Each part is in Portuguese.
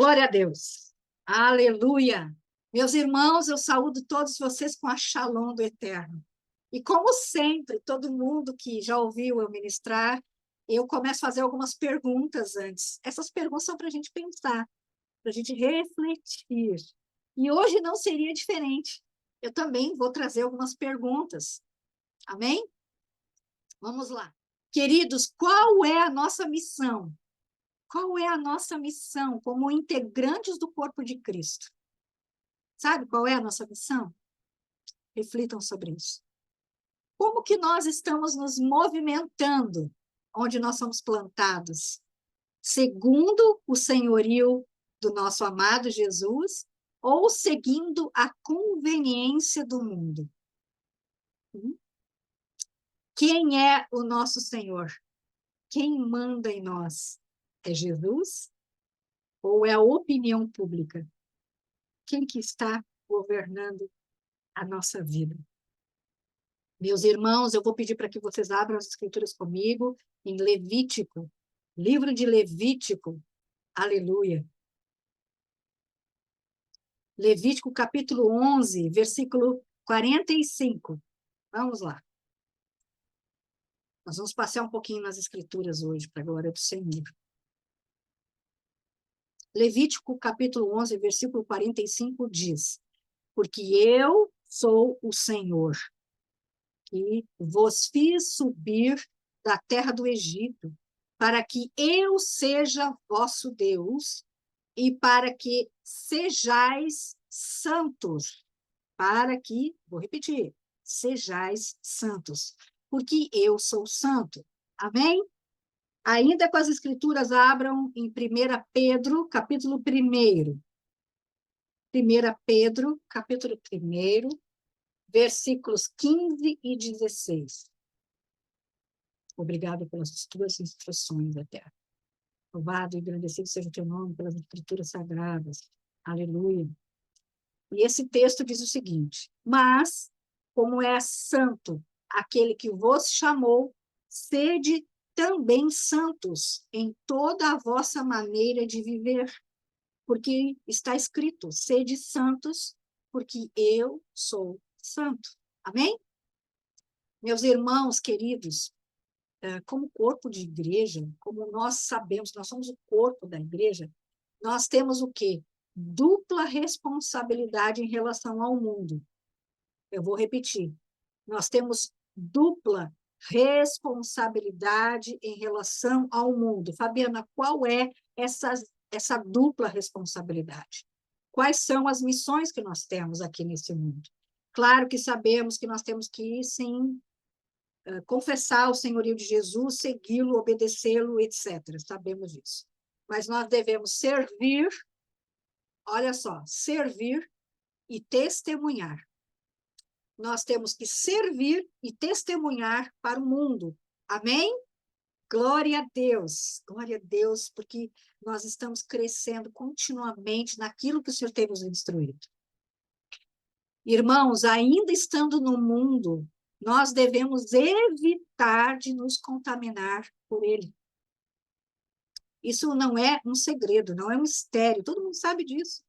Glória a Deus. Aleluia. Meus irmãos, eu saúdo todos vocês com a Shalom do Eterno. E como sempre, todo mundo que já ouviu eu ministrar, eu começo a fazer algumas perguntas antes. Essas perguntas são para a gente pensar, para a gente refletir. E hoje não seria diferente. Eu também vou trazer algumas perguntas. Amém? Vamos lá. Queridos, qual é a nossa missão? Qual é a nossa missão como integrantes do corpo de Cristo? Sabe qual é a nossa missão? Reflitam sobre isso. Como que nós estamos nos movimentando onde nós somos plantados? Segundo o senhorio do nosso amado Jesus ou seguindo a conveniência do mundo? Quem é o nosso Senhor? Quem manda em nós? É Jesus ou é a opinião pública? Quem que está governando a nossa vida? Meus irmãos, eu vou pedir para que vocês abram as escrituras comigo em Levítico, livro de Levítico, aleluia. Levítico capítulo 11, versículo 45. Vamos lá. Nós vamos passear um pouquinho nas escrituras hoje, para a glória do Senhor. Levítico capítulo 11, versículo 45 diz: porque eu sou o Senhor, que vos fiz subir da terra do Egito, para que eu seja vosso Deus e para que sejais santos. Vou repetir, sejais santos, porque eu sou santo. Amém? Ainda com as escrituras, abram em 1 Pedro, capítulo 1. 1 Pedro, capítulo 1, versículos 15 e 16. Obrigado pelas tuas instruções, Eterno. Louvado e agradecido seja o teu nome pelas escrituras sagradas. Aleluia. E esse texto diz o seguinte: mas, como é santo aquele que vos chamou, sede também santos em toda a vossa maneira de viver, porque está escrito: sede santos, porque eu sou santo. Amém? Meus irmãos queridos, como corpo de igreja, como nós sabemos, nós somos o corpo da igreja, nós temos o quê? Dupla responsabilidade em relação ao mundo. Eu vou repetir. Nós temos dupla responsabilidade em relação ao mundo. Fabiana, qual é essa dupla responsabilidade? Quais são as missões que nós temos aqui nesse mundo? Claro que sabemos que nós temos que, sim, confessar o senhorio de Jesus, segui-lo, obedecê-lo, etc. Sabemos disso. Mas nós devemos servir, olha só, servir e testemunhar. Nós temos que servir e testemunhar para o mundo. Amém? Glória a Deus, porque nós estamos crescendo continuamente naquilo que o Senhor tem nos instruído. Irmãos, ainda estando no mundo, nós devemos evitar de nos contaminar por ele. Isso não é um segredo, não é um mistério, todo mundo sabe disso.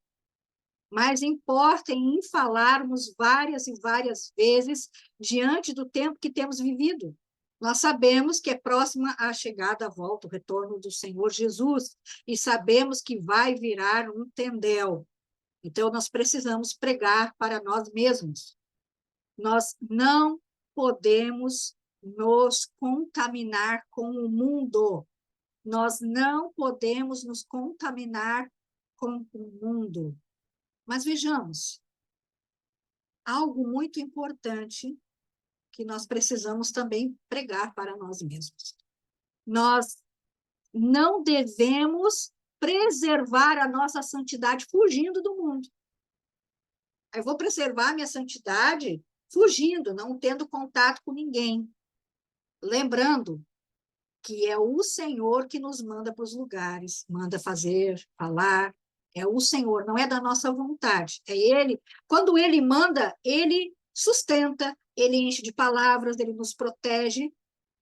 Mas importa em falarmos várias e várias vezes diante do tempo que temos vivido. Nós sabemos que é próxima a chegada, a volta, o retorno do Senhor Jesus, e sabemos que vai virar um tendel. Então, nós precisamos pregar para nós mesmos. Nós não podemos nos contaminar com o mundo. Nós não podemos nos contaminar com o mundo. Mas vejamos, algo muito importante que nós precisamos também pregar para nós mesmos. Nós não devemos preservar a nossa santidade fugindo do mundo. Eu vou preservar a minha santidade fugindo, não tendo contato com ninguém. Lembrando que é o Senhor que nos manda para os lugares, manda fazer, falar. É o Senhor, não é da nossa vontade. É Ele. Quando Ele manda, Ele sustenta, Ele enche de palavras, Ele nos protege,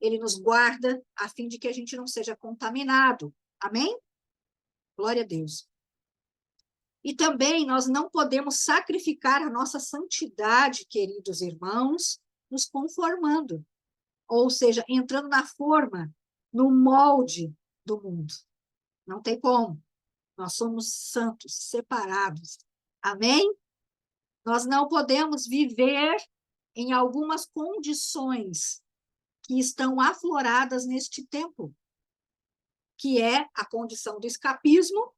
Ele nos guarda, a fim de que a gente não seja contaminado. Amém? Glória a Deus. E também nós não podemos sacrificar a nossa santidade, queridos irmãos, nos conformando, ou seja, entrando na forma, no molde do mundo. Não tem como. Nós somos santos, separados. Amém? Nós não podemos viver em algumas condições que estão afloradas neste tempo, que é a condição do escapismo,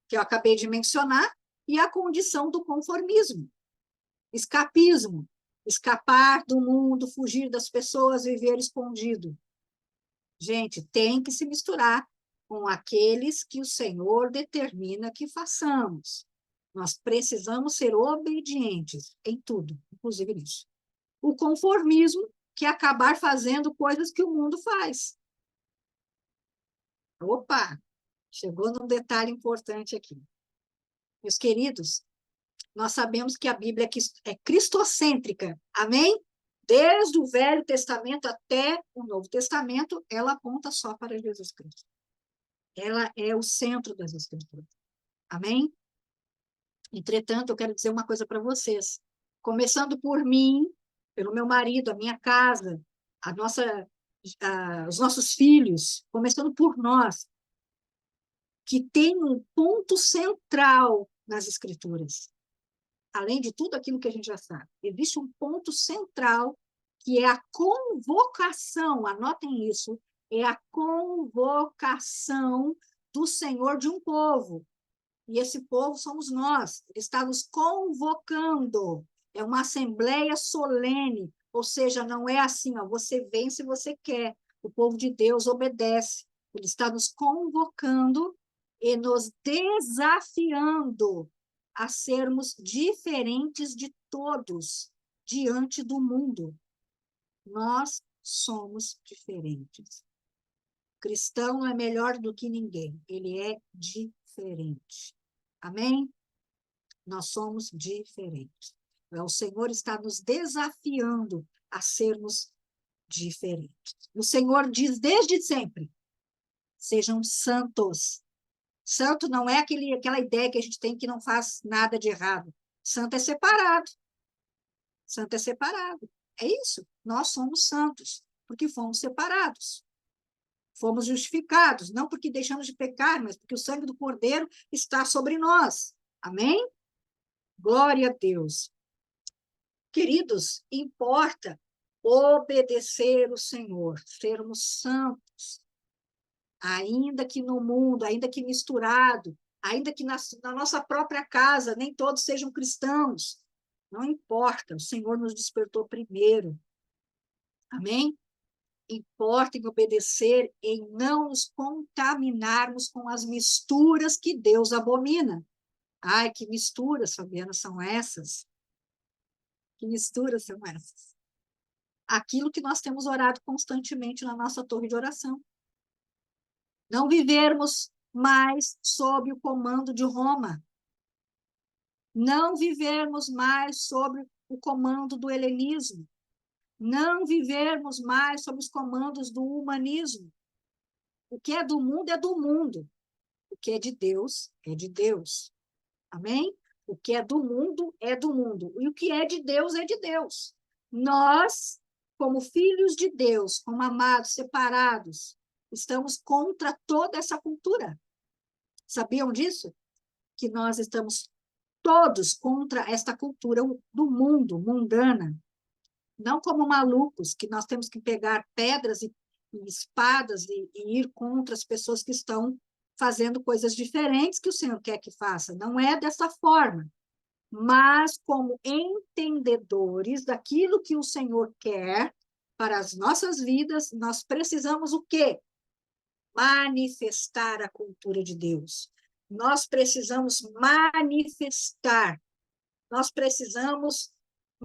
que eu acabei de mencionar, e a condição do conformismo. Escapismo, escapar do mundo, fugir das pessoas, viver escondido. Gente, tem que se misturar com aqueles que o Senhor determina que façamos. Nós precisamos ser obedientes em tudo, inclusive nisso. O conformismo, que é acabar fazendo coisas que o mundo faz. Opa, chegou num detalhe importante aqui. Meus queridos, nós sabemos que a Bíblia é cristocêntrica, amém? Desde o Velho Testamento até o Novo Testamento, ela aponta só para Jesus Cristo. Ela é o centro das Escrituras, amém? Entretanto, eu quero dizer uma coisa para vocês. Começando por mim, pelo meu marido, a minha casa, os nossos filhos, começando por nós, que tem um ponto central nas Escrituras. Além de tudo aquilo que a gente já sabe, existe um ponto central que é a convocação, anotem isso, é a convocação do Senhor de um povo. E esse povo somos nós. Ele está nos convocando. É uma assembleia solene, ou seja, não é assim, ó, você vem se você quer. O povo de Deus obedece. Ele está nos convocando e nos desafiando a sermos diferentes de todos diante do mundo. Nós somos diferentes. O cristão não é melhor do que ninguém, ele é diferente. Amém? Nós somos diferentes. O Senhor está nos desafiando a sermos diferentes. O Senhor diz desde sempre, sejam santos. Santo não é aquela ideia que a gente tem que não faz nada de errado. Santo é separado. Santo é separado. É isso. Nós somos santos, porque fomos separados. Fomos justificados, não porque deixamos de pecar, mas porque o sangue do Cordeiro está sobre nós. Amém? Glória a Deus. Queridos, importa obedecer o Senhor, sermos santos, ainda que no mundo, ainda que misturado, ainda que na nossa própria casa, nem todos sejam cristãos. Não importa, o Senhor nos despertou primeiro. Amém? Importa em obedecer, em não nos contaminarmos com as misturas que Deus abomina. Ai, que misturas, Fabiana, são essas? Que misturas são essas? Aquilo que nós temos orado constantemente na nossa torre de oração. Não vivermos mais sob o comando de Roma. Não vivermos mais sob o comando do helenismo. Não vivermos mais sob os comandos do humanismo. O que é do mundo é do mundo. O que é de Deus é de Deus. Amém? O que é do mundo é do mundo. E o que é de Deus é de Deus. Nós, como filhos de Deus, como amados, separados, estamos contra toda essa cultura. Sabiam disso? Que nós estamos todos contra esta cultura do mundo, mundana. Não como malucos, que nós temos que pegar pedras e espadas e ir contra as pessoas que estão fazendo coisas diferentes que o Senhor quer que faça. Não é dessa forma. Mas como entendedores daquilo que o Senhor quer para as nossas vidas, nós precisamos o quê? Manifestar a cultura de Deus. Nós precisamos manifestar. Nós precisamos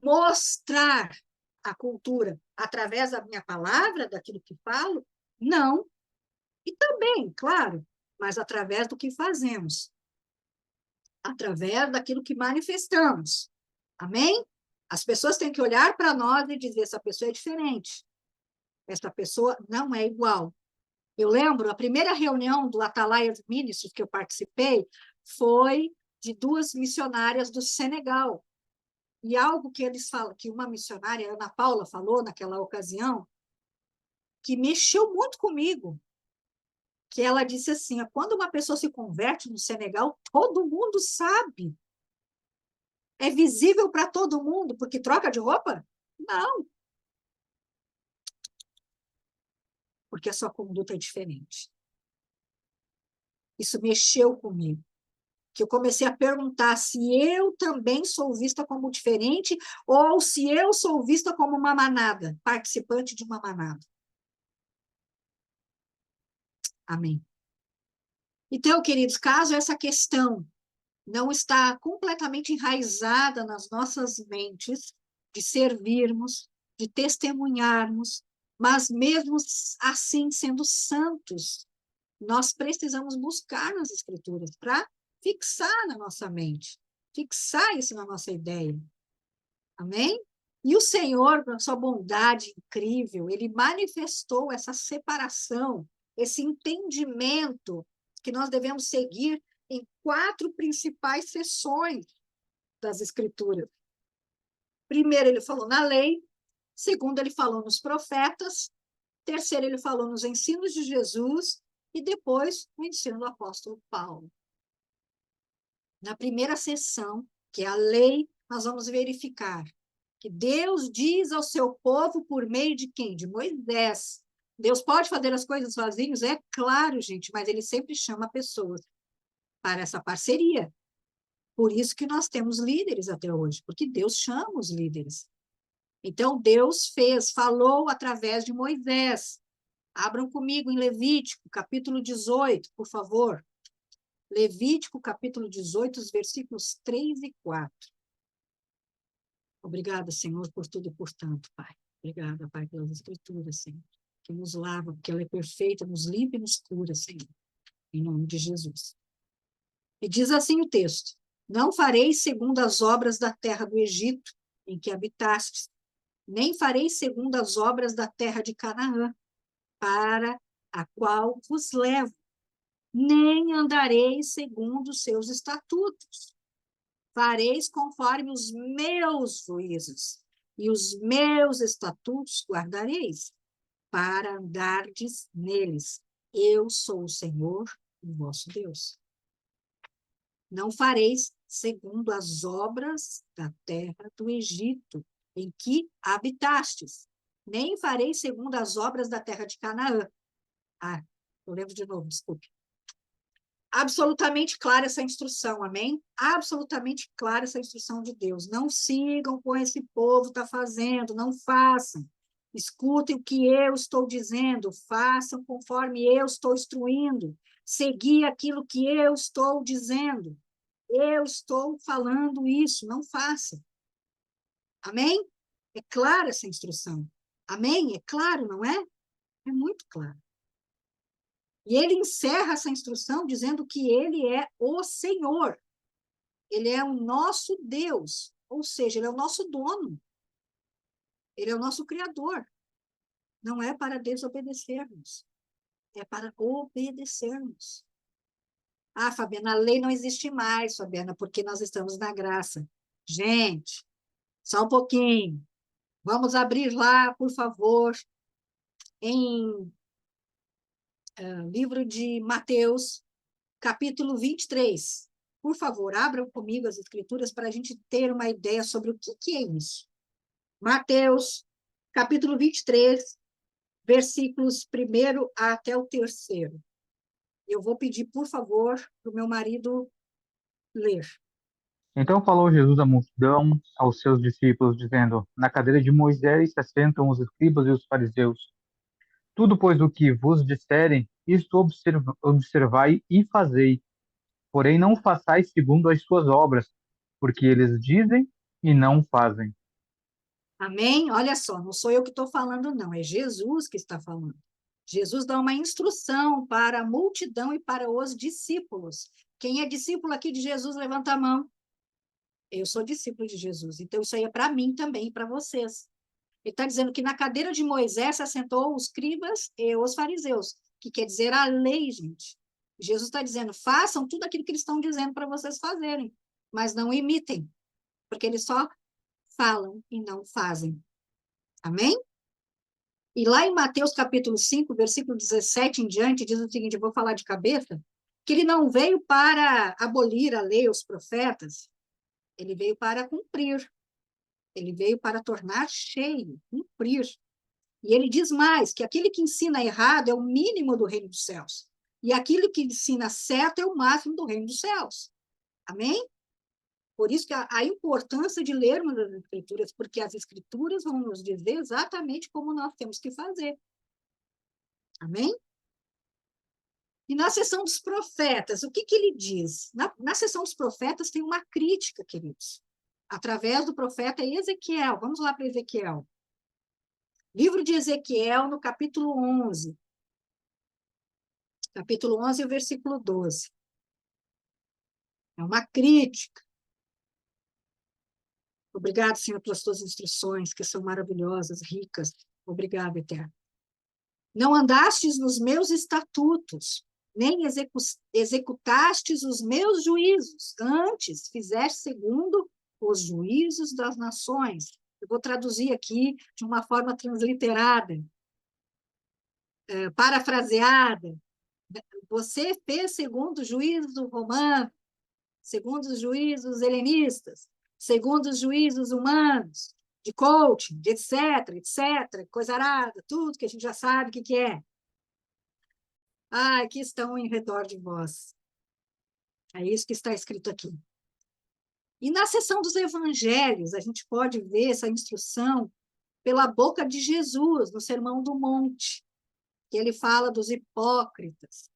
mostrar a cultura através da minha palavra, daquilo que falo? Não. E também, claro, mas através do que fazemos. Através daquilo que manifestamos. Amém? As pessoas têm que olhar para nós e dizer, essa pessoa é diferente. Essa pessoa não é igual. Eu lembro, a primeira reunião do Atalaia Ministries que eu participei foi de duas missionárias do Senegal. E algo que eles falam, que uma missionária, Ana Paula, falou naquela ocasião, que mexeu muito comigo, que ela disse assim, quando uma pessoa se converte no Senegal, todo mundo sabe. É visível para todo mundo, porque troca de roupa? Não. Porque a sua conduta é diferente. Isso mexeu comigo. Que eu comecei a perguntar se eu também sou vista como diferente ou se eu sou vista como uma manada, participante de uma manada. Amém. Então, queridos, caso essa questão não está completamente enraizada nas nossas mentes, de servirmos, de testemunharmos, mas mesmo assim sendo santos, nós precisamos buscar nas Escrituras para fixar na nossa mente, fixar isso na nossa ideia. Amém? E o Senhor, com a sua bondade incrível, ele manifestou essa separação, esse entendimento que nós devemos seguir em 4 principais seções das Escrituras. Primeiro, ele falou na lei. Segundo, ele falou nos profetas. Terceiro, ele falou nos ensinos de Jesus. E depois, o ensino do apóstolo Paulo. Na primeira seção, que é a lei, nós vamos verificar que Deus diz ao seu povo por meio de quem? De Moisés. Deus pode fazer as coisas sozinhos? É claro, gente, mas ele sempre chama pessoas para essa parceria. Por isso que nós temos líderes até hoje, porque Deus chama os líderes. Então, Deus falou através de Moisés. Abram comigo em Levítico, capítulo 18, por favor. Levítico, capítulo 18, os versículos 3 e 4. Obrigada, Senhor, por tudo e por tanto, Pai. Obrigada, Pai, pelas Escrituras, Senhor, que nos lava, porque ela é perfeita, nos limpa e nos cura, Senhor, em nome de Jesus. E diz assim o texto: não fareis segundo as obras da terra do Egito, em que habitastes, nem fareis segundo as obras da terra de Canaã, para a qual vos levo, nem andareis segundo os seus estatutos. Fareis conforme os meus juízos, e os meus estatutos guardareis, para andardes neles. Eu sou o Senhor, o vosso Deus. Não fareis segundo as obras da terra do Egito, em que habitastes, nem fareis segundo as obras da terra de Canaã. Eu lembro de novo, desculpe. Absolutamente clara essa instrução, amém? Absolutamente clara essa instrução de Deus. Não sigam como esse povo está fazendo, não façam. Escutem o que eu estou dizendo, façam conforme eu estou instruindo. Segui aquilo que eu estou dizendo. Eu estou falando isso, não faça. Amém? É clara essa instrução. Amém? É claro, não é? É muito claro. E ele encerra essa instrução dizendo que ele é o Senhor. Ele é o nosso Deus. Ou seja, ele é o nosso dono. Ele é o nosso Criador. Não é para desobedecermos. É para obedecermos. Fabiana, a lei não existe mais, Fabiana, porque nós estamos na graça. Gente, só um pouquinho. Vamos abrir lá, por favor, em livro de Mateus, capítulo 23. Por favor, abram comigo as escrituras para a gente ter uma ideia sobre o que é isso. Mateus, capítulo 23, versículos 1 até o 3º. Eu vou pedir, por favor, para o meu marido ler. Então falou Jesus à multidão, aos seus discípulos, dizendo: na cadeira de Moisés se assentam os escribas e os fariseus. Tudo, pois, o que vos disserem, isto observai e fazei. Porém, não façais segundo as suas obras, porque eles dizem e não fazem. Amém? Olha só, não sou eu que estou falando, não, é Jesus que está falando. Jesus dá uma instrução para a multidão e para os discípulos. Quem é discípulo aqui de Jesus, levanta a mão. Eu sou discípulo de Jesus, então isso aí é para mim também e para vocês. Ele está dizendo que na cadeira de Moisés se assentou os escribas e os fariseus, que quer dizer a lei, gente. Jesus está dizendo, façam tudo aquilo que eles estão dizendo para vocês fazerem, mas não imitem, porque eles só falam e não fazem. Amém? E lá em Mateus capítulo 5, versículo 17 em diante, diz o seguinte, eu vou falar de cabeça, que ele não veio para abolir a lei, os profetas, ele veio para cumprir, ele veio para tornar cheio, cumprir. E ele diz mais, que aquele que ensina errado é o mínimo do reino dos céus, e aquele que ensina certo é o máximo do reino dos céus. Amém? Por isso que a importância de lermos as Escrituras, porque as Escrituras vão nos dizer exatamente como nós temos que fazer. Amém? E na seção dos profetas, o que ele diz? Na seção dos profetas tem uma crítica, queridos, através do profeta Ezequiel. Vamos lá para Ezequiel. Livro de Ezequiel, no capítulo 11. Capítulo 11, versículo 12. É uma crítica. Obrigado, Senhor, pelas tuas instruções, que são maravilhosas, ricas. Obrigado, Eterno. Não andastes nos meus estatutos, nem executastes os meus juízos. Antes, fizeste segundo os juízos das nações. Eu vou traduzir aqui de uma forma transliterada, parafraseada. Você fez segundo os juízos romanos, segundo os juízos helenistas, segundo os juízos humanos, de coaching, de etc, etc, coisa arada, tudo que a gente já sabe o que é. Ah, aqui estão em redor de vós. É isso que está escrito aqui. E na seção dos evangelhos, a gente pode ver essa instrução pela boca de Jesus, no Sermão do Monte, que ele fala dos hipócritas,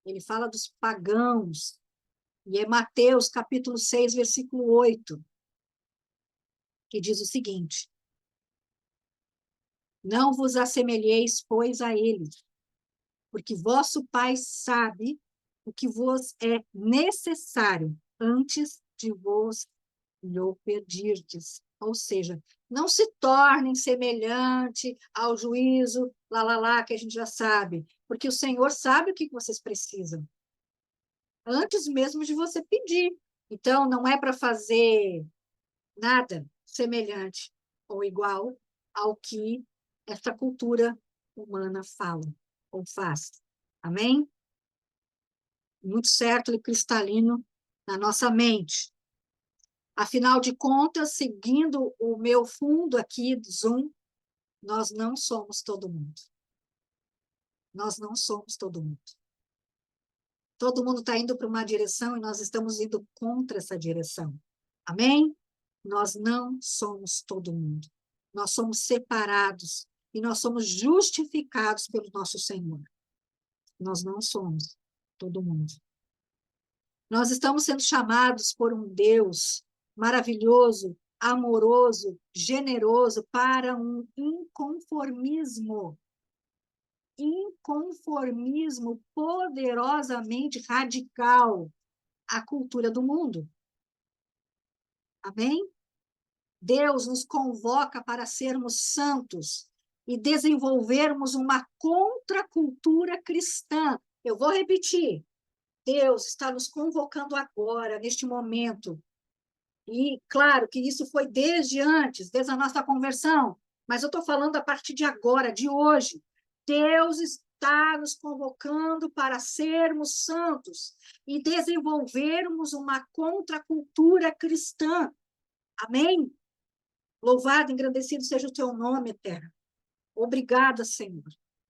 ele fala dos pagãos, e é Mateus, capítulo 6, versículo 8, que diz o seguinte: não vos assemelheis, pois, a eles, porque vosso Pai sabe o que vos é necessário antes de vos lhe pedirdes. Ou seja, não se tornem semelhante ao juízo, lá, que a gente já sabe, porque o Senhor sabe o que vocês precisam, antes mesmo de você pedir. Então, não é para fazer nada semelhante ou igual ao que esta cultura humana fala ou faz. Amém? Muito certo e cristalino na nossa mente. Afinal de contas, seguindo o meu fundo aqui do Zoom, nós não somos todo mundo. Nós não somos todo mundo. Todo mundo está indo para uma direção e nós estamos indo contra essa direção. Amém? Nós não somos todo mundo. Nós somos separados e nós somos justificados pelo nosso Senhor. Nós não somos todo mundo. Nós estamos sendo chamados por um Deus maravilhoso, amoroso, generoso, para um inconformismo. Inconformismo poderosamente radical à cultura do mundo. Amém? Deus nos convoca para sermos santos e desenvolvermos uma contracultura cristã. Eu vou repetir. Deus está nos convocando agora, neste momento. E, claro, que isso foi desde antes, desde a nossa conversão. Mas eu estou falando a partir de agora, de hoje. Deus está nos convocando para sermos santos e desenvolvermos uma contracultura cristã. Amém? Louvado, engrandecido seja o teu nome, Eterno. Obrigada, Senhor.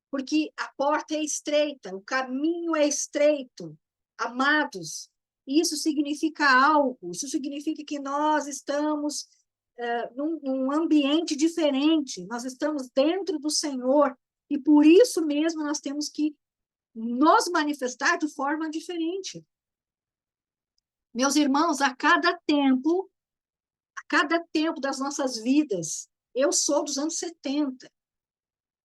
Porque a porta é estreita, o caminho é estreito. Amados, isso significa algo, isso significa que nós estamos num ambiente diferente, nós estamos dentro do Senhor, e por isso mesmo nós temos que nos manifestar de forma diferente. Meus irmãos, a cada tempo das nossas vidas, eu sou dos anos 70,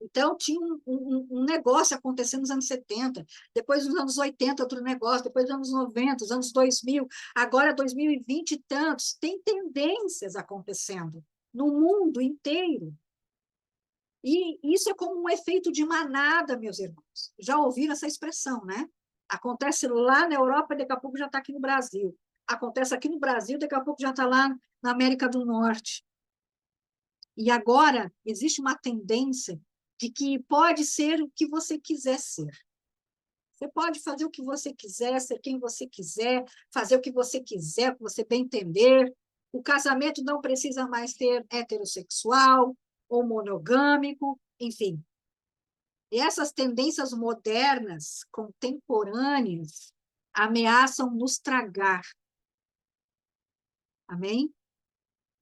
então, tinha um negócio acontecendo nos anos 70, depois nos anos 80, outro negócio, depois nos anos 90, nos anos 2000, agora 2020 e tantos. Tem tendências acontecendo no mundo inteiro. E isso é como um efeito de manada, meus irmãos. Já ouviram essa expressão, né? Acontece lá na Europa, daqui a pouco já está aqui no Brasil. Acontece aqui no Brasil, daqui a pouco já está lá na América do Norte. E agora existe uma tendência de que pode ser o que você quiser ser. Você pode fazer o que você quiser, ser quem você quiser, fazer o que você quiser, o que você bem entender. O casamento não precisa mais ser heterossexual ou monogâmico, enfim. E essas tendências modernas, contemporâneas, ameaçam nos tragar. Amém?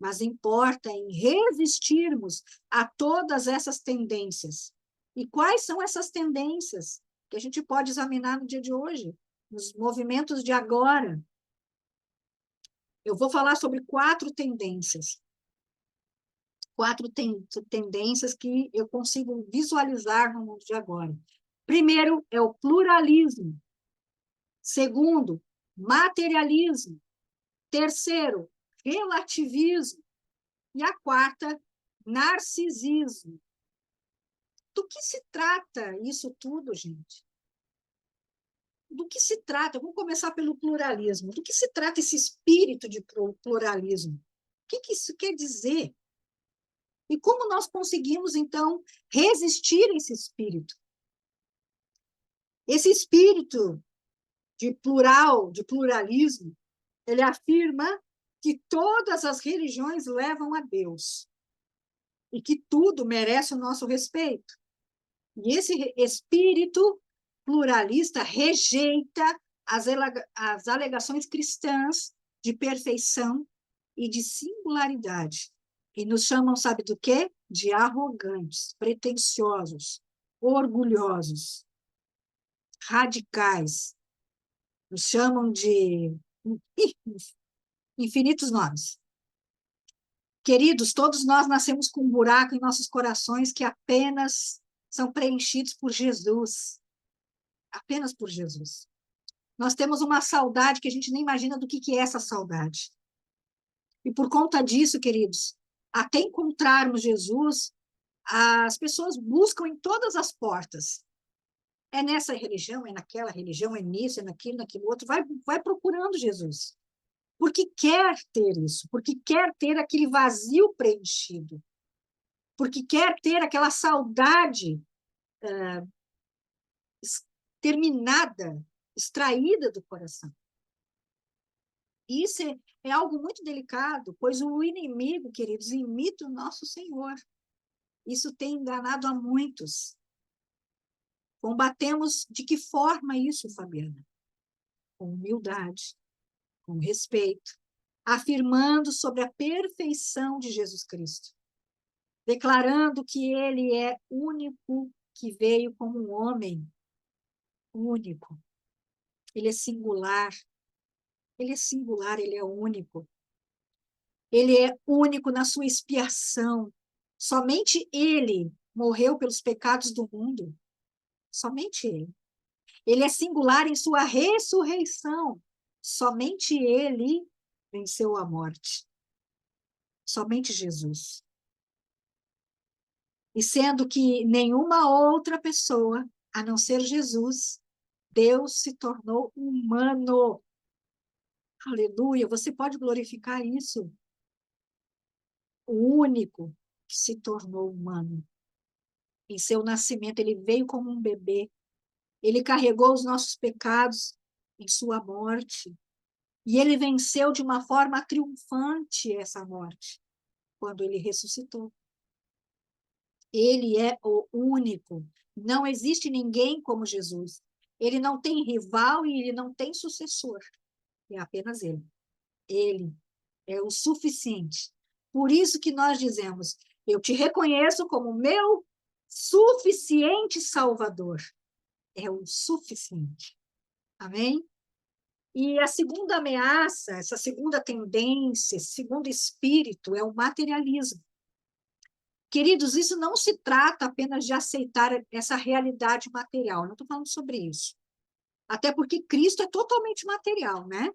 Mas importa em resistirmos a todas essas tendências. E quais são essas tendências que a gente pode examinar no dia de hoje, nos movimentos de agora? Eu vou falar sobre 4 tendências. 4 tendências que eu consigo visualizar no mundo de agora. Primeiro é o pluralismo. Segundo, materialismo. Terceiro, relativismo. E a quarta, narcisismo. Do que se trata isso tudo, gente? Do que se trata? Vamos começar pelo pluralismo. Do que se trata esse espírito de pluralismo? O que isso quer dizer? E como nós conseguimos, então, resistir a esse espírito? Esse espírito de pluralismo, ele afirma que todas as religiões levam a Deus e que tudo merece o nosso respeito. E esse espírito pluralista rejeita as alegações cristãs de perfeição e de singularidade. E nos chamam, sabe do quê? De arrogantes, pretensiosos, orgulhosos, radicais. Nos chamam de infinitos nomes. Queridos, todos nós nascemos com um buraco em nossos corações que apenas são preenchidos por Jesus. Apenas por Jesus. Nós temos uma saudade que a gente nem imagina do que é essa saudade. E por conta disso, queridos, até encontrarmos Jesus, as pessoas buscam em todas as portas. É nessa religião, é naquela religião, é nisso, é naquilo outro. Vai procurando Jesus. Porque quer ter isso, porque quer ter aquele vazio preenchido, porque quer ter aquela saudade terminada, extraída do coração. Isso é algo muito delicado, pois o inimigo, queridos, imita o nosso Senhor. Isso tem enganado a muitos. Combatemos de que forma isso, Fabiana? Com humildade, com respeito, afirmando sobre a perfeição de Jesus Cristo, declarando que ele é único, que veio como um homem único. Ele é singular, ele é único. Ele é único na sua expiação. Somente ele morreu pelos pecados do mundo. Somente ele. Ele é singular em sua ressurreição. Somente ele venceu a morte. Somente Jesus. E sendo que nenhuma outra pessoa, a não ser Jesus, Deus se tornou humano. Aleluia! Você pode glorificar isso? O único que se tornou humano. Em seu nascimento, ele veio como um bebê. Ele carregou os nossos pecados em sua morte. E ele venceu de uma forma triunfante essa morte, quando ele ressuscitou. Ele é o único. Não existe ninguém como Jesus. Ele não tem rival e ele não tem sucessor. É apenas ele. Ele é o suficiente. Por isso que nós dizemos, eu te reconheço como meu suficiente Salvador. É o suficiente. Amém? E a segunda ameaça, essa segunda tendência, esse segundo espírito é o materialismo. Queridos, isso não se trata apenas de aceitar essa realidade material, não estou falando sobre isso. Até porque Cristo é totalmente material, né?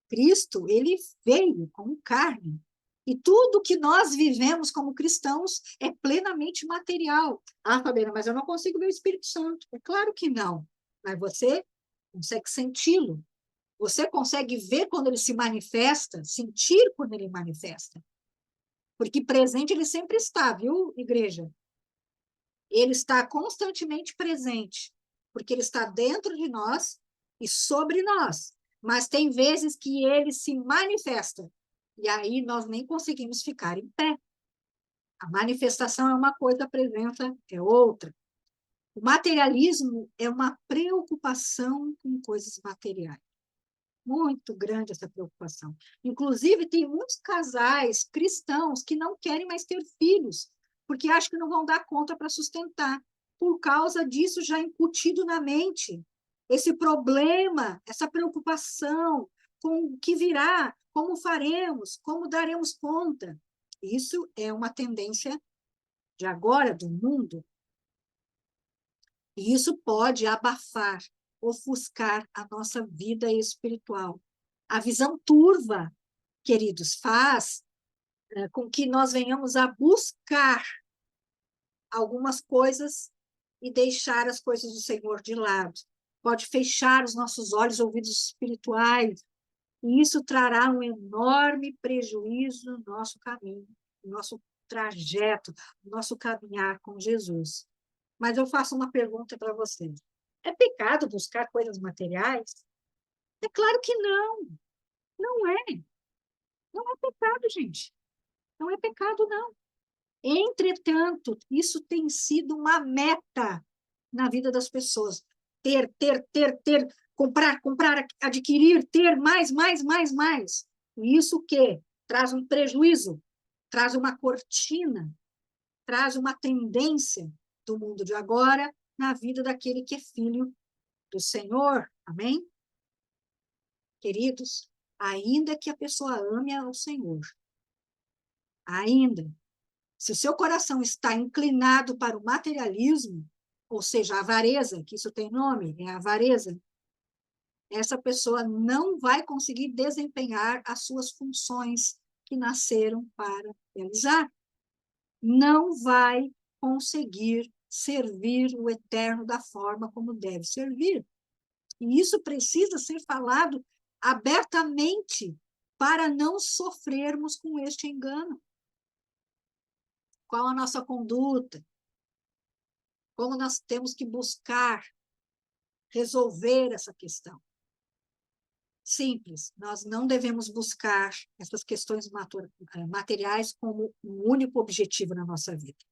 Cristo, ele veio como carne. E tudo que nós vivemos como cristãos é plenamente material. Ah, Fabiana, mas eu não consigo ver o Espírito Santo. É claro que não. Mas você consegue senti-lo. Você consegue ver quando ele se manifesta, sentir quando ele manifesta. Porque presente ele sempre está, viu, igreja? Ele está constantemente presente, porque ele está dentro de nós e sobre nós. Mas tem vezes que ele se manifesta, e aí nós nem conseguimos ficar em pé. A manifestação é uma coisa, a presença é outra. O materialismo é uma preocupação com coisas materiais. Muito grande essa preocupação. Inclusive, tem muitos casais cristãos que não querem mais ter filhos, porque acham que não vão dar conta para sustentar, por causa disso já incutido na mente. Esse problema, essa preocupação com o que virá, como faremos, como daremos conta. Isso é uma tendência de agora, do mundo, e isso pode abafar, ofuscar a nossa vida espiritual. A visão turva, queridos, faz com que nós venhamos a buscar algumas coisas e deixar as coisas do Senhor de lado. Pode fechar os nossos olhos, ouvidos espirituais, e isso trará um enorme prejuízo no nosso caminho, no nosso trajeto, no nosso caminhar com Jesus. Mas eu faço uma pergunta para vocês. É pecado buscar coisas materiais? É claro que não. Não é. Não é pecado, gente. Não é pecado, não. Entretanto, isso tem sido uma meta na vida das pessoas. Ter, comprar, comprar, adquirir, ter mais, mais, mais, mais. E isso o quê? Traz um prejuízo, traz uma cortina, traz uma tendência do mundo de agora na vida daquele que é filho do Senhor. Amém? Queridos, ainda que a pessoa ame ao Senhor, ainda, se o seu coração está inclinado para o materialismo, ou seja, a avareza, que isso tem nome, é a avareza, essa pessoa não vai conseguir desempenhar as suas funções que nasceram para realizar. Não vai conseguir servir o eterno da forma como deve servir. E isso precisa ser falado abertamente para não sofrermos com este engano. Qual a nossa conduta? Como nós temos que buscar resolver essa questão? Simples, nós não devemos buscar essas questões materiais como um único objetivo na nossa vida.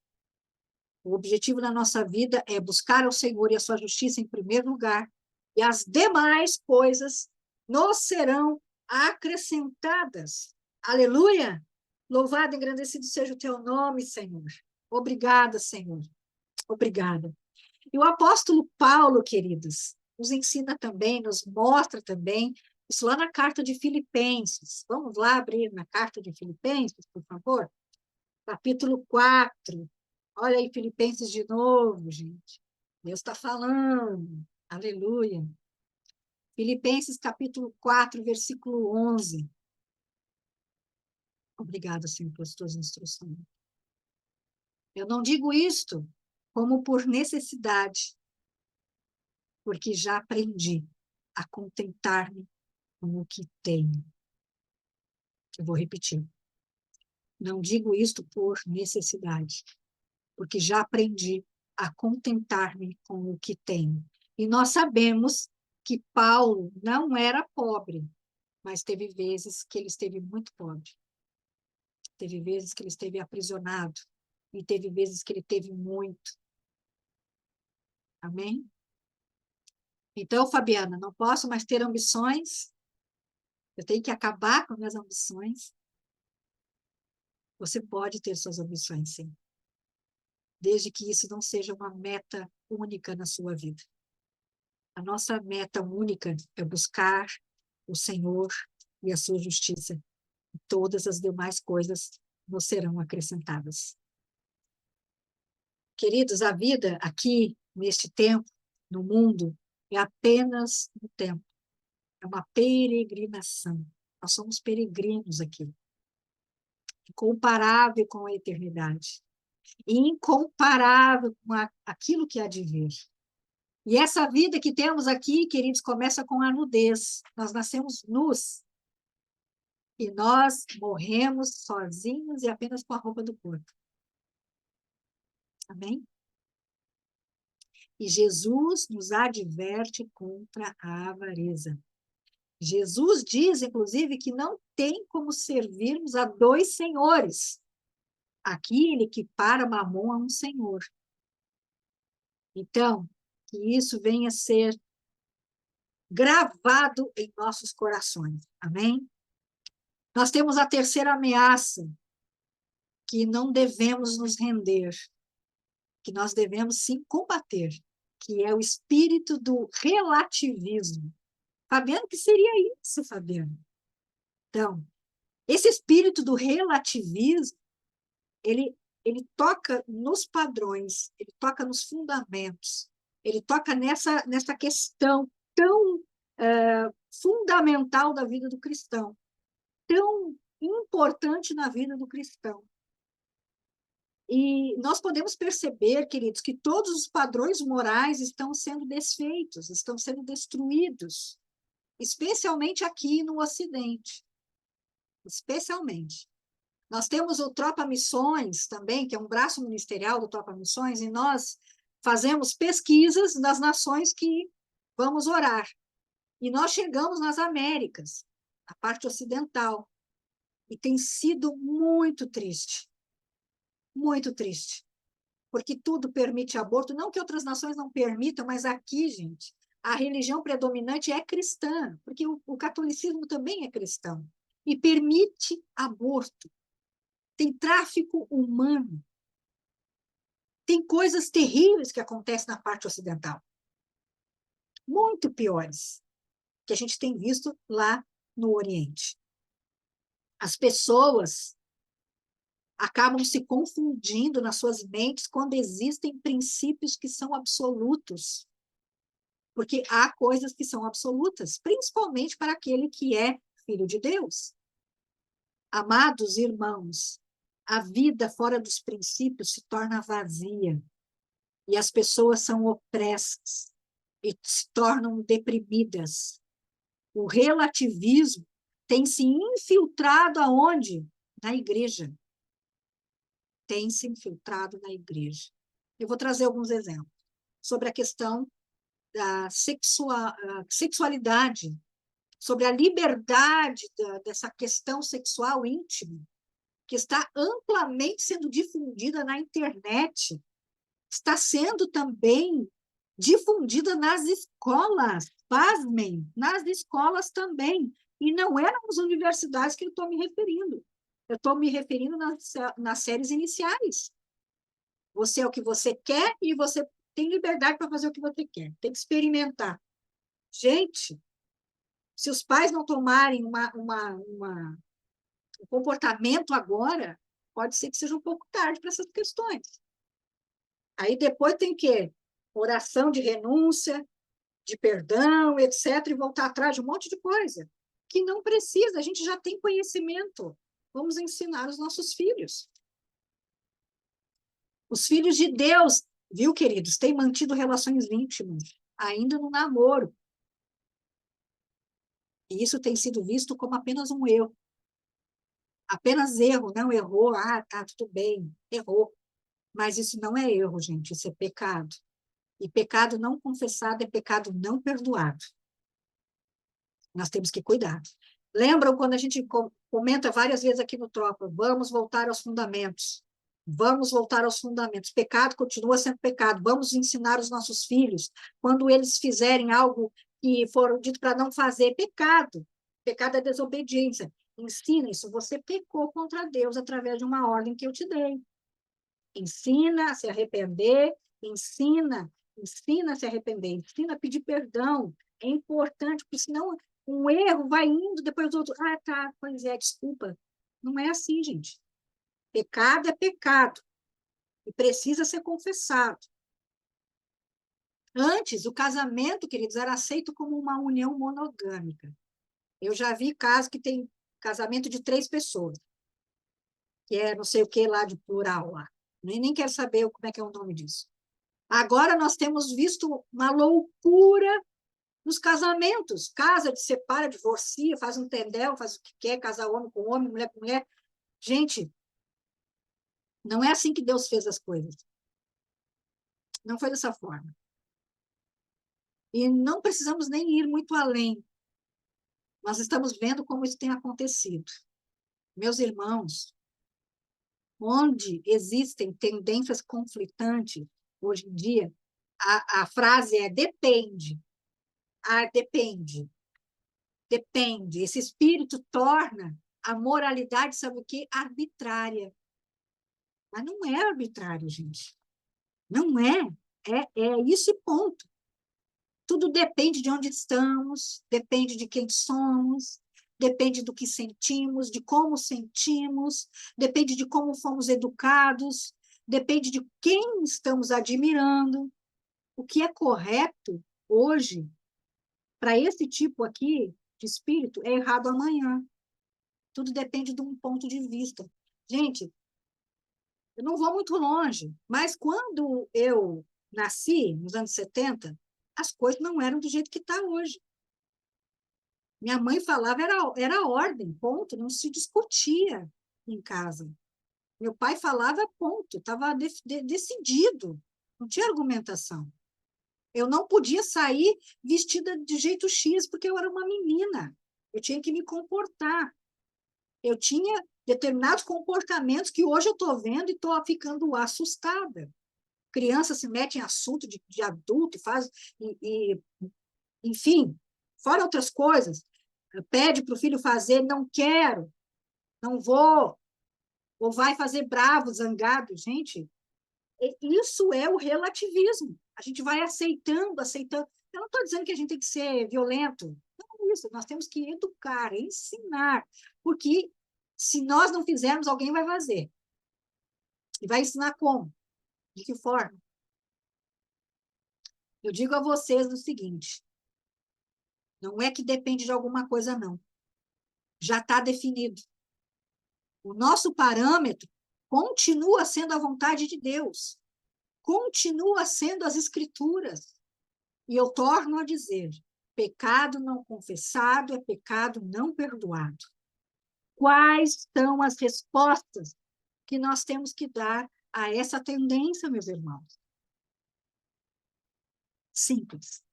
O objetivo da nossa vida é buscar ao Senhor e a sua justiça em primeiro lugar, e as demais coisas nos serão acrescentadas. Aleluia! Louvado e engrandecido seja o teu nome, Senhor. Obrigada, Senhor. Obrigada. E o apóstolo Paulo, queridos, nos ensina também, nos mostra também, isso lá na carta de Filipenses. Vamos lá abrir na carta de Filipenses, por favor? Capítulo 4. Olha aí, Filipenses de novo, gente. Deus está falando. Aleluia. Filipenses, capítulo 4, versículo 11. Obrigada, Senhor, pelas tuas instruções. Eu não digo isto como por necessidade, porque já aprendi a contentar-me com o que tenho. Eu vou repetir. Não digo isto por necessidade, porque já aprendi a contentar-me com o que tenho. E nós sabemos que Paulo não era pobre, mas teve vezes que ele esteve muito pobre. Teve vezes que ele esteve aprisionado. E teve vezes que ele teve muito. Amém? Então, Fabiana, não posso mais ter ambições. Eu tenho que acabar com minhas ambições. Você pode ter suas ambições, sim. Desde que isso não seja uma meta única na sua vida. A nossa meta única é buscar o Senhor e a sua justiça. E todas as demais coisas nos serão acrescentadas. Queridos, a vida aqui, neste tempo, no mundo, é apenas um tempo. É uma peregrinação. Nós somos peregrinos aqui. Incomparável com a eternidade. E incomparável com aquilo que há de vir. E essa vida que temos aqui, queridos, começa com a nudez. Nós nascemos nus e nós morremos sozinhos e apenas com a roupa do corpo. Amém? E Jesus nos adverte contra a avareza. Jesus diz, inclusive, que não tem como servirmos a dois senhores. Aqui ele equipara Mamon a um senhor. Então, que isso venha a ser gravado em nossos corações. Amém? Nós temos a terceira ameaça, que não devemos nos render, que nós devemos sim combater, que é o espírito do relativismo. Fabiano, o que seria isso, Fabiano? Então, esse espírito do relativismo, ele toca nos padrões, ele toca nos fundamentos, ele toca nessa questão tão fundamental da vida do cristão, tão importante na vida do cristão. E nós podemos perceber, queridos, que todos os padrões morais estão sendo desfeitos, estão sendo destruídos, especialmente aqui no Ocidente. Especialmente. Nós temos o Tropa Missões também, que é um braço ministerial do Tropa Missões, e nós fazemos pesquisas das nações que vamos orar. E nós chegamos nas Américas, a parte ocidental, e tem sido muito triste, porque tudo permite aborto, não que outras nações não permitam, mas aqui, gente, a religião predominante é cristã, porque o catolicismo também é cristão, e permite aborto. Tem tráfico humano, tem coisas terríveis que acontecem na parte ocidental, muito piores, que a gente tem visto lá no Oriente. As pessoas acabam se confundindo nas suas mentes quando existem princípios que são absolutos, porque há coisas que são absolutas, principalmente para aquele que é filho de Deus. Amados irmãos, a vida fora dos princípios se torna vazia, e as pessoas são opressas e se tornam deprimidas. O relativismo tem se infiltrado aonde? Na igreja. Tem se infiltrado na igreja. Eu vou trazer alguns exemplos sobre a questão da sexualidade, sobre a liberdade dessa questão sexual íntima, que está amplamente sendo difundida na internet, está sendo também difundida nas escolas, pasmem, nas escolas também, e não é nas universidades que eu estou me referindo. Eu estou me referindo nas séries iniciais. Você é o que você quer e você tem liberdade para fazer o que você quer, tem que experimentar. Gente, se os pais não tomarem um comportamento agora, pode ser que seja um pouco tarde para essas questões. Aí depois tem que oração de renúncia, de perdão, etc., e voltar atrás de um monte de coisa que não precisa, a gente já tem conhecimento. Vamos ensinar os nossos filhos. Os filhos de Deus, viu, queridos, têm mantido relações íntimas, ainda no namoro. E isso tem sido visto como apenas um erro. Apenas erro, não errou, tá, tudo bem, errou. Mas isso não é erro, gente, isso é pecado. E pecado não confessado é pecado não perdoado. Nós temos que cuidar. Lembram quando a gente comenta várias vezes aqui no Tropa, vamos voltar aos fundamentos. Vamos voltar aos fundamentos. Pecado continua sendo pecado. Vamos ensinar os nossos filhos, quando eles fizerem algo que foram dito para não fazer, pecado. Pecado é desobediência. Ensina isso. Você pecou contra Deus através de uma ordem que eu te dei. Ensina a se arrepender, ensina a se arrepender, ensina a pedir perdão. É importante, porque senão um erro vai indo, depois o outro, tá, pois é, desculpa. Não é assim, gente. Pecado é pecado e precisa ser confessado. Antes, o casamento, queridos, era aceito como uma união monogâmica. Eu já vi casos que tem casamento de 3 pessoas, que é não sei o que lá de plural lá. Nem quero saber como é que é o nome disso. Agora nós temos visto uma loucura nos casamentos. Casa, separa, divorcia, faz um tendel, faz o que quer, casa homem com homem, mulher com mulher. Gente, não é assim que Deus fez as coisas. Não foi dessa forma. E não precisamos nem ir muito além. Nós estamos vendo como isso tem acontecido. Meus irmãos, onde existem tendências conflitantes, hoje em dia, a frase é depende. Ah, depende. Depende. Esse espírito torna a moralidade, sabe o quê? Arbitrária. Mas não é arbitrário, gente. Não é. É isso e ponto. Tudo depende de onde estamos, depende de quem somos, depende do que sentimos, depende de como fomos educados, depende de quem estamos admirando. O que é correto hoje, para esse tipo aqui de espírito, é errado amanhã. Tudo depende de um ponto de vista. Gente, eu não vou muito longe, mas quando eu nasci, nos anos 70, as coisas não eram do jeito que está hoje. Minha mãe falava, era ordem, ponto, não se discutia em casa. Meu pai falava, ponto, estava decidido, não tinha argumentação. Eu não podia sair vestida de jeito X, porque eu era uma menina. Eu tinha que me comportar. Eu tinha determinados comportamentos que hoje eu estou vendo e estou ficando assustada. Criança se mete em assunto de adulto e faz, enfim, fora outras coisas. Pede para o filho fazer, não quero, não vou, ou vai fazer bravo, zangado. Gente, isso é o relativismo. A gente vai aceitando. Eu não estou dizendo que a gente tem que ser violento. Não é isso. Nós temos que educar, ensinar. Porque se nós não fizermos, alguém vai fazer. E vai ensinar como? De que forma? Eu digo a vocês o seguinte: não é que depende de alguma coisa, não. Já está definido. O nosso parâmetro continua sendo a vontade de Deus. Continua sendo as Escrituras. E eu torno a dizer: pecado não confessado é pecado não perdoado. Quais são as respostas que nós temos que dar a essa tendência, meus irmãos? Simples.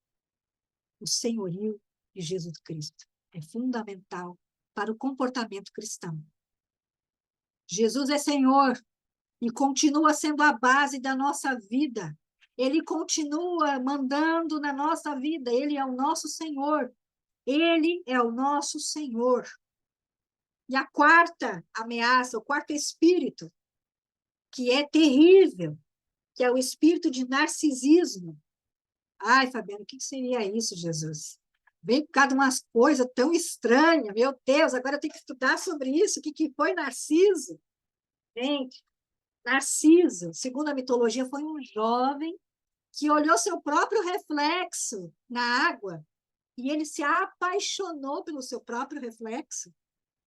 O senhorio de Jesus Cristo é fundamental para o comportamento cristão. Jesus é Senhor e continua sendo a base da nossa vida. Ele continua mandando na nossa vida. Ele é o nosso Senhor. Ele é o nosso Senhor. E a quarta ameaça, o quarto espírito, que é terrível, que é o espírito de narcisismo. Ai, Fabiana, o que seria isso, Jesus? Vem por causa de umas coisas tão estranhas, meu Deus, agora eu tenho que estudar sobre isso, o que foi Narciso? Gente, Narciso, segundo a mitologia, foi um jovem que olhou seu próprio reflexo na água e ele se apaixonou pelo seu próprio reflexo.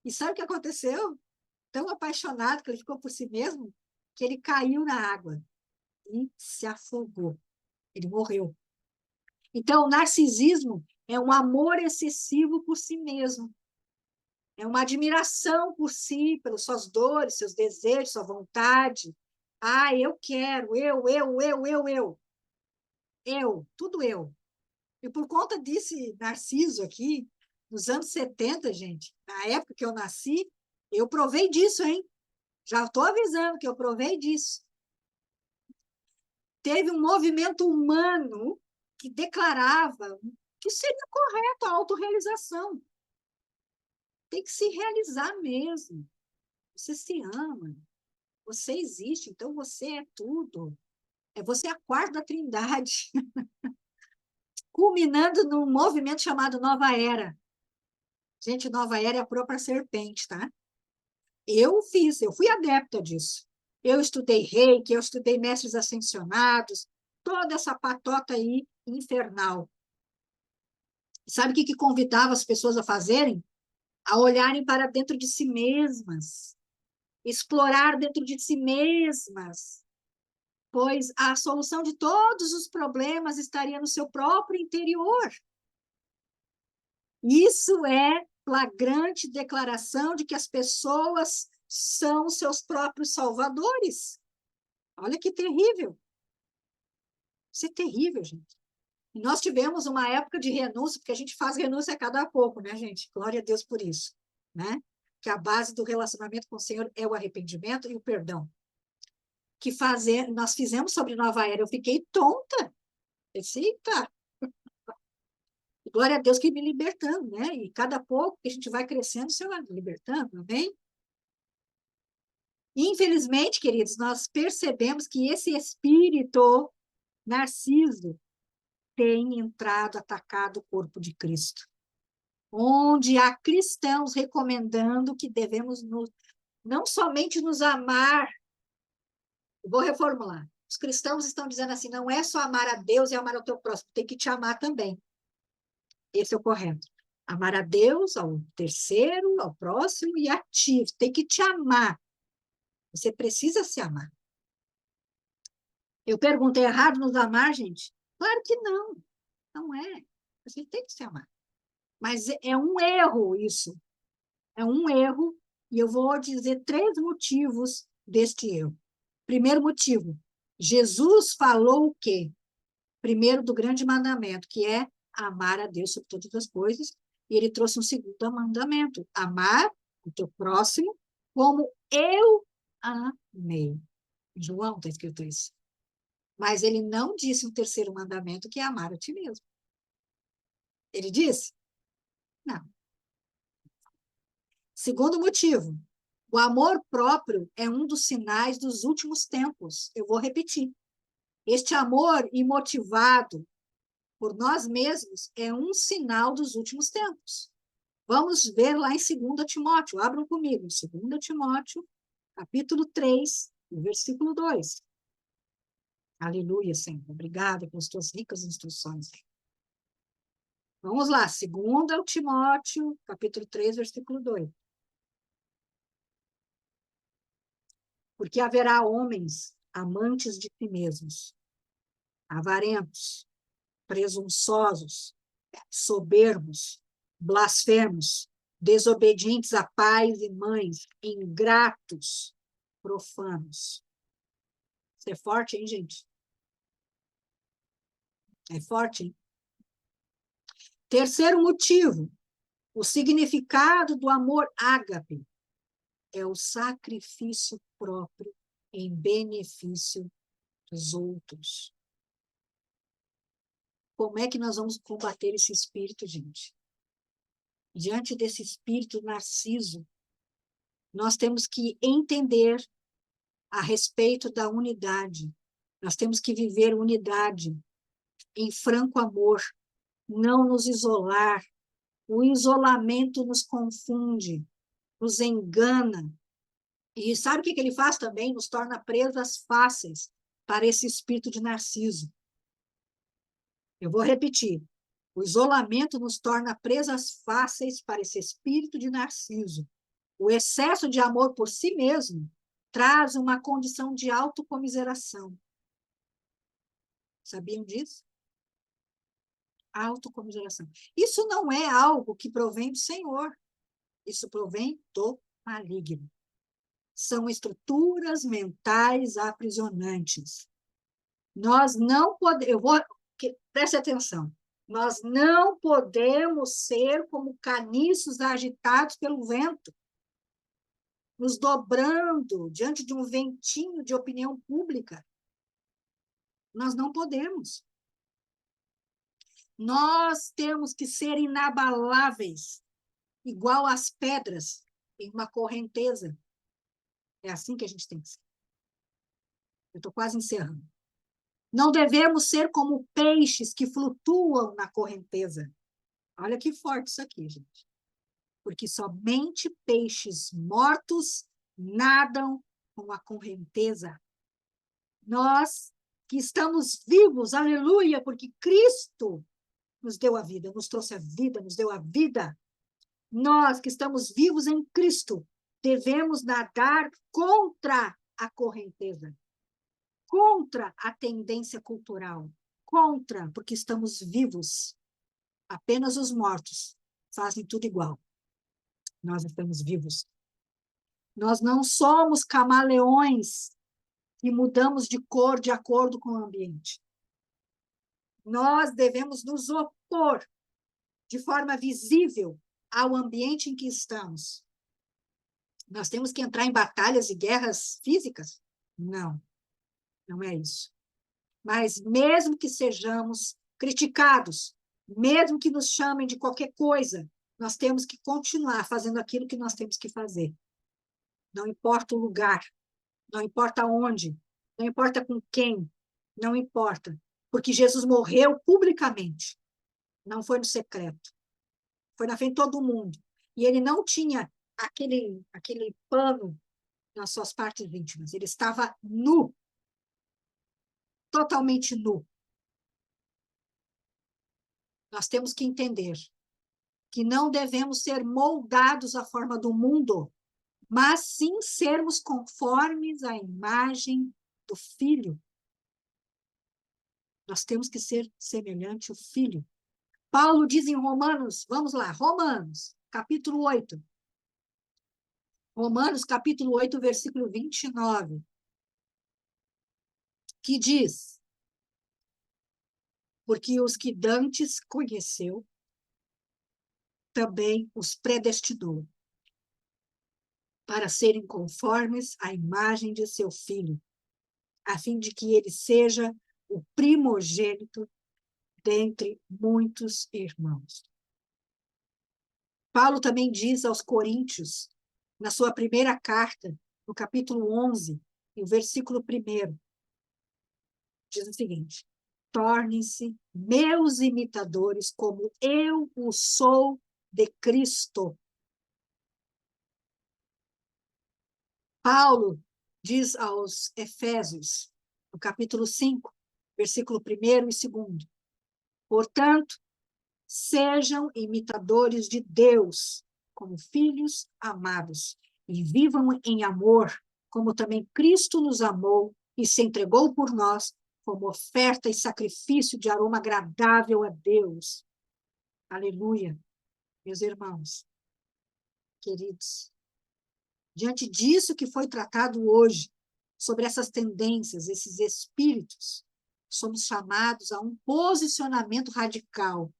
E sabe o que aconteceu? Tão apaixonado que ele ficou por si mesmo, que ele caiu na água e se afogou. Ele morreu. Então, o narcisismo é um amor excessivo por si mesmo. É uma admiração por si, pelas suas dores, seus desejos, sua vontade. Ah, eu quero, eu, tudo eu. E por conta desse Narciso aqui, nos anos 70, gente, na época que eu nasci, eu provei disso, hein? Já estou avisando que eu provei disso. Teve um movimento humano que declarava que seria correto a autorrealização. Tem que se realizar mesmo. Você se ama, você existe, então você é tudo. Você é a quarta da Trindade, culminando num movimento chamado Nova Era. Gente, Nova Era é a própria serpente, tá? Eu fui adepta disso. Eu estudei Reiki, eu estudei mestres ascensionados, toda essa patota aí infernal. Sabe o que convidava as pessoas a fazerem? A olharem para dentro de si mesmas, explorar dentro de si mesmas. pois a solução de todos os problemas estaria no seu próprio interior. Isso é flagrante declaração de que as pessoas são seus próprios salvadores. Olha que terrível. Isso é terrível, gente. E nós tivemos uma época de renúncia, porque a gente faz renúncia a cada pouco, né, gente? Glória a Deus por isso, né? Que a base do relacionamento com o Senhor é o arrependimento e o perdão. Nós fizemos sobre Nova Era, eu fiquei tonta. Eu disse, eita, glória a Deus que me libertando, né? E cada pouco que a gente vai crescendo, o Senhor vai me libertando, amém? Infelizmente, queridos, nós percebemos que esse espírito narciso tem entrado, atacado o corpo de Cristo, onde há cristãos recomendando que devemos não somente nos amar, vou reformular, os cristãos estão dizendo assim, não é só amar a Deus e amar ao teu próximo, tem que te amar também. Esse é o correto. Amar a Deus, ao terceiro, ao próximo e a ti. Tem que te amar. Você precisa se amar. Eu pergunto, é errado nos amar, gente? Claro que não. Não é. Você tem que se amar. Mas é um erro isso. É um erro. E eu vou dizer 3 motivos deste erro. Primeiro motivo. Jesus falou o quê? Primeiro do grande mandamento, que é amar a Deus sobre todas as coisas. E ele trouxe um segundo mandamento. Amar o teu próximo como eu amei. João está escrito isso. Mas ele não disse um terceiro mandamento, que é amar a ti mesmo. Ele disse? Não. Segundo motivo, o amor próprio é um dos sinais dos últimos tempos. Eu vou repetir. Este amor imotivado por nós mesmos é um sinal dos últimos tempos. Vamos ver lá em 2 Timóteo. Abram comigo. 2 Timóteo, capítulo 3, versículo 2. Aleluia, Senhor. Obrigada pelas tuas ricas instruções. Vamos lá, 2 Timóteo, capítulo 3, versículo 2. Porque haverá homens amantes de si mesmos, avarentos, presunçosos, soberbos, blasfemos, desobedientes a pais e mães, ingratos, profanos. Isso é forte, hein, gente? É forte, hein? Terceiro motivo, o significado do amor ágape é o sacrifício próprio em benefício dos outros. Como é que nós vamos combater esse espírito, gente? Diante desse espírito narciso, nós temos que entender a respeito da unidade. Nós temos que viver unidade em franco amor, não nos isolar. O isolamento nos confunde, nos engana. E sabe o que ele faz também? Nos torna presas fáceis para esse espírito de narciso. Eu vou repetir. O isolamento nos torna presas fáceis para esse espírito de narciso. O excesso de amor por si mesmo traz uma condição de autocomiseração. Sabiam disso? Autocomiseração. Isso não é algo que provém do Senhor. Isso provém do maligno. São estruturas mentais aprisionantes. Nós não podemos... Preste atenção. Nós não podemos ser como caniços agitados pelo vento, nos dobrando diante de um ventinho de opinião pública. Nós não podemos. Nós temos que ser inabaláveis, igual às pedras em uma correnteza. É assim que a gente tem que ser. Eu estou quase encerrando. Não devemos ser como peixes que flutuam na correnteza. Olha que forte isso aqui, gente. Porque somente peixes mortos nadam com a correnteza. Nós que estamos vivos, aleluia, porque Cristo nos deu a vida, nos trouxe a vida, nos deu a vida. Nós que estamos vivos em Cristo, devemos nadar contra a correnteza. contra a tendência cultural, contra, porque estamos vivos. Apenas os mortos fazem tudo igual. Nós estamos vivos. Nós não somos camaleões e mudamos de cor de acordo com o ambiente. Nós devemos nos opor de forma visível ao ambiente em que estamos. Nós temos que entrar em batalhas e guerras físicas? Não, não é isso. Mas mesmo que sejamos criticados, mesmo que nos chamem de qualquer coisa, nós temos que continuar fazendo aquilo que nós temos que fazer. Não importa o lugar, não importa onde, não importa com quem, não importa. Porque Jesus morreu publicamente, não foi no secreto. Foi na frente de todo mundo. E ele não tinha aquele pano nas suas partes íntimas. Ele estava nu, totalmente nu. Nós temos que entender que não devemos ser moldados à forma do mundo, mas sim sermos conformes à imagem do Filho. Nós temos que ser semelhante ao Filho. Paulo diz em Romanos, vamos lá, Romanos, capítulo 8. Romanos, capítulo 8, versículo 29, que diz: porque os que dantes conheceu, também os predestinou, para serem conformes à imagem de seu Filho, a fim de que ele seja o primogênito dentre muitos irmãos. Paulo também diz aos Coríntios, na sua primeira carta, no capítulo 11, no versículo 1, diz o seguinte: tornem-se meus imitadores, como eu o sou de Cristo. Paulo diz aos Efésios, no capítulo 5, versículo 1 e 2, portanto, sejam imitadores de Deus, como filhos amados, e vivam em amor, como também Cristo nos amou e se entregou por nós, como oferta e sacrifício de aroma agradável a Deus. Aleluia, meus irmãos, queridos. Diante disso que foi tratado hoje, sobre essas tendências, esses espíritos, somos chamados a um posicionamento radical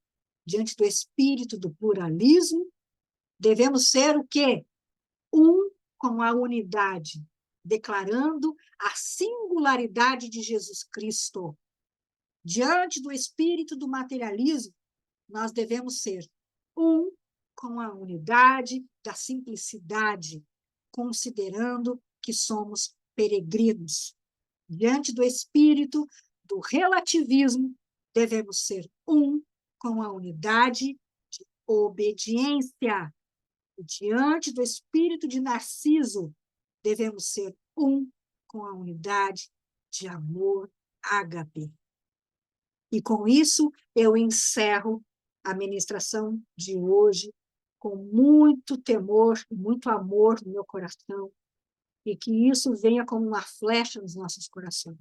diante do espírito do pluralismo. Devemos ser o quê? Um com a unidade, declarando a singularidade de Jesus Cristo. Diante do espírito do materialismo, nós devemos ser um com a unidade da simplicidade, considerando que somos peregrinos. Diante do espírito do relativismo, devemos ser um com a unidade de obediência. E diante do espírito de Narciso, devemos ser um com a unidade de amor ágape. E com isso, eu encerro a ministração de hoje com muito temor e muito amor no meu coração, e que isso venha como uma flecha nos nossos corações.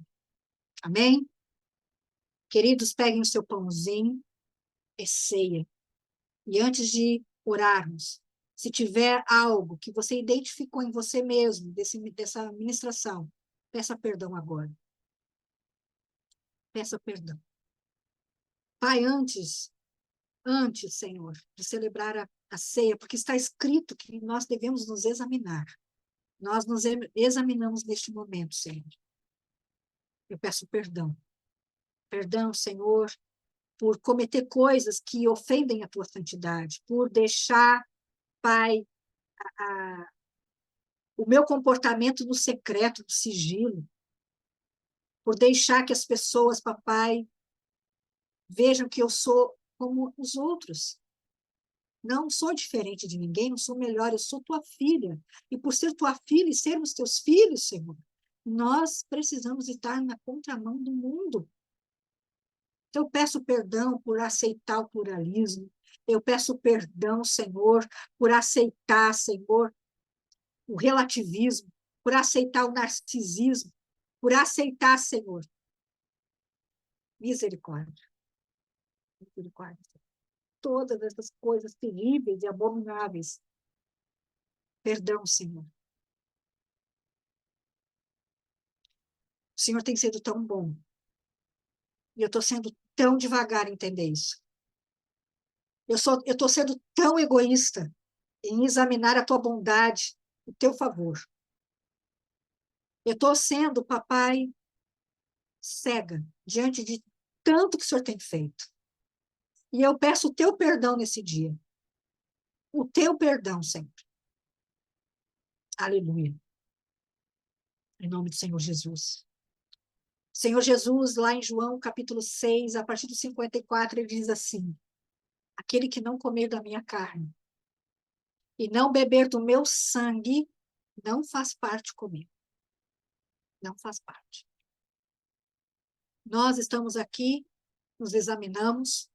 Amém? Queridos, peguem o seu pãozinho, é ceia. E antes de orarmos, se tiver algo que você identificou em você mesmo, dessa ministração, peça perdão agora. Peça perdão. Pai, antes, Senhor, de celebrar a ceia, porque está escrito que nós devemos nos examinar. Nós nos examinamos neste momento, Senhor. Eu peço perdão. Perdão, Senhor, por cometer coisas que ofendem a tua santidade, por deixar, Pai, o meu comportamento no secreto, no sigilo, por deixar que as pessoas, papai, vejam que eu sou como os outros. Não sou diferente de ninguém, não sou melhor, eu sou tua filha. E por ser tua filha e sermos teus filhos, Senhor, nós precisamos estar na contramão do mundo. Então, eu peço perdão por aceitar o pluralismo. Eu peço perdão, Senhor, por aceitar, Senhor, o relativismo, por aceitar o narcisismo, por aceitar, Senhor. Misericórdia. Misericórdia. Todas essas coisas terríveis e abomináveis. Perdão, Senhor. O Senhor tem sido tão bom. E eu estou sendo tão devagar em entender isso. Eu estou sendo tão egoísta em examinar a tua bondade, o teu favor. Eu estou sendo, papai, cega diante de tanto que o Senhor tem feito. E eu peço o teu perdão nesse dia. O teu perdão sempre. Aleluia. Em nome do Senhor Jesus. Senhor Jesus, lá em João, capítulo 6, a partir do 54, ele diz assim: aquele que não comer da minha carne e não beber do meu sangue, não faz parte comigo. Não faz parte. Nós estamos aqui, nos examinamos,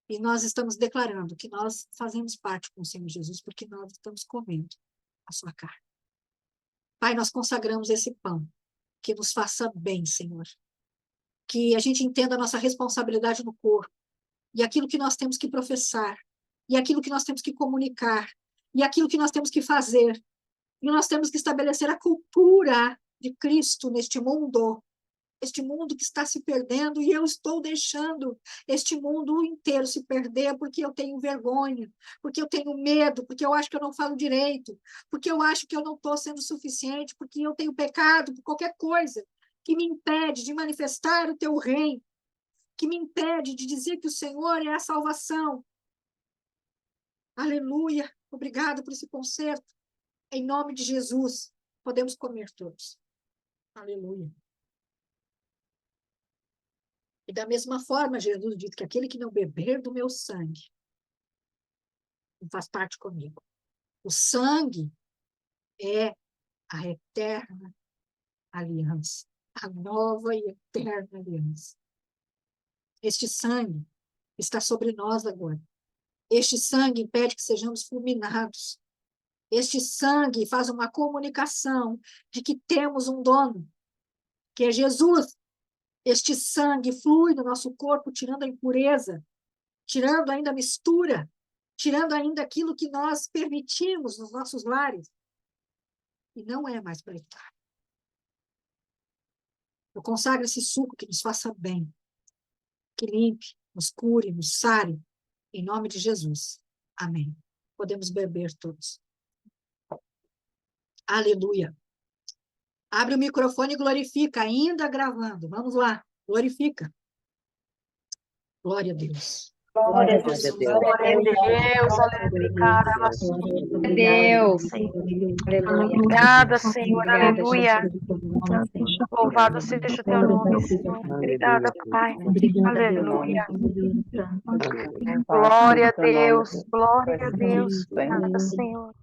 e nós estamos declarando que nós fazemos parte com o Senhor Jesus, porque nós estamos comendo a sua carne. Pai, nós consagramos esse pão, que nos faça bem, Senhor. Que a gente entenda a nossa responsabilidade no corpo, e aquilo que nós temos que professar, e aquilo que nós temos que comunicar, e aquilo que nós temos que fazer. E nós temos que estabelecer a cultura de Cristo neste mundo, este mundo que está se perdendo, e eu estou deixando este mundo inteiro se perder porque eu tenho vergonha, porque eu tenho medo, porque eu acho que eu não falo direito, porque eu acho que eu não estou sendo suficiente, porque eu tenho pecado, por qualquer coisa que me impede de manifestar o teu reino, que me impede de dizer que o Senhor é a salvação. Aleluia, obrigada por esse concerto. Em nome de Jesus, podemos comer todos. Aleluia. E da mesma forma, Jesus diz que aquele que não beber do meu sangue não faz parte comigo. O sangue é a eterna aliança, a nova e eterna aliança. Este sangue está sobre nós agora. Este sangue impede que sejamos fulminados. Este sangue faz uma comunicação de que temos um dono, que é Jesus. Este sangue flui no nosso corpo, tirando a impureza, tirando ainda a mistura, tirando ainda aquilo que nós permitimos nos nossos lares. E não é mais para estar. Eu consagro esse suco que nos faça bem, que limpe, nos cure, nos sare, em nome de Jesus. Amém. Podemos beber todos. Aleluia. Abre o microfone e glorifica, ainda gravando. Vamos lá, glorifica. Glória a Deus. Glória a Deus. Glória a Deus, aleluia, Deus. aleluia. Obrigada, Senhor, aleluia. Louvado seja o teu nome, Senhor. Obrigada, Pai. Aleluia. Glória a Deus, glória a Deus. Obrigada, Senhor.